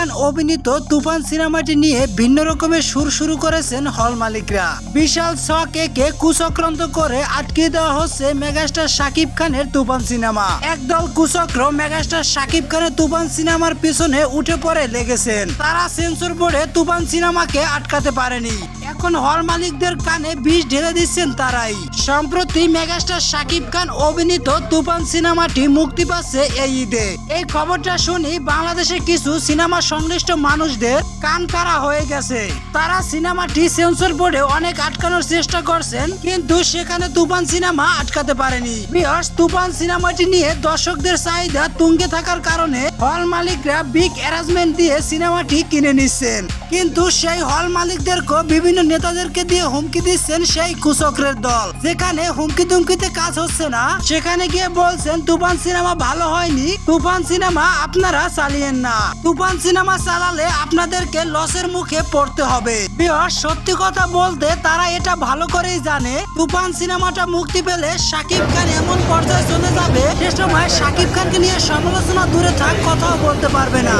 খান অভিনীত তুফান সিনেমাটি নিয়ে ভিন্ন রকমের সুর শুরু করেছেন হল মালিকরা। বিশাল ছক একে কুচক্রান্ত করে আটকে দেওয়া হচ্ছে মেগাস্টার শাকিব খানের তুফান সিনেমা। একদল কুচক্র মেগাস্টার শাকিব খানের তুফান সিনেমার পিছনে উঠে পড়ে লেগেছেন। তারা সেন্সর বোর্ডে তুফান সিনেমাকে আটকাতে পারেনি। এখন হল মালিকদের কানে বিষ ঢেলে দিচ্ছেন তারাই। সম্প্রতি মেগাস্টার শাকিব খান অভিনীত তুফান সিনেমাটি মুক্তি পাচ্ছে এই ঈদে। এই খবরটা শুনি বাংলাদেশের কিছু সিনেমা সংশ্লিষ্ট মানুষদের কান কারা হয়ে গেছে। তারা সিনেমাটি সেন্সর বোর্ডে অনেক আটকানোর চেষ্টা করছেন, কিন্তু সেখানে তুফান সিনেমা আটকাতে পারেনি। ভিউয়ার্স, তুফান সিনেমাটি নিয়ে দর্শকদের চাহিদা তুঙ্গে থাকার কারণে হল মালিকরা বিগ অ্যারেঞ্জমেন্ট দিয়ে সিনেমাটি কিনে নিচ্ছেন, কিন্তু সেই হল মালিকদেরকে বিভিন্ন নেতাদেরকে দিয়ে হুমকি দিচ্ছেন সেই কুচক্রের দল। যেখানে হুমকি দুমকিতে কাজ হচ্ছে না, সেখানে গিয়ে বলছেন তুফান সিনেমা ভালো হয়নি, তুফান সিনেমা আপনারা চালিয়েন না, তুফান সিনেমা চালালে আপনাদেরকে লসের মুখে পড়তে হবে। ভিউয়ার্স, সত্যি কথা বলতে তারা এটা ভালো করেই জানে তুফান সিনেমাটা মুক্তি পেলে শাকিব খান এমন পর্যায়ে চলে যাবে, সে সময় শাকিব খানকে নিয়ে সমালোচনা দূরে থাক, কথাও বলতে পারবে না।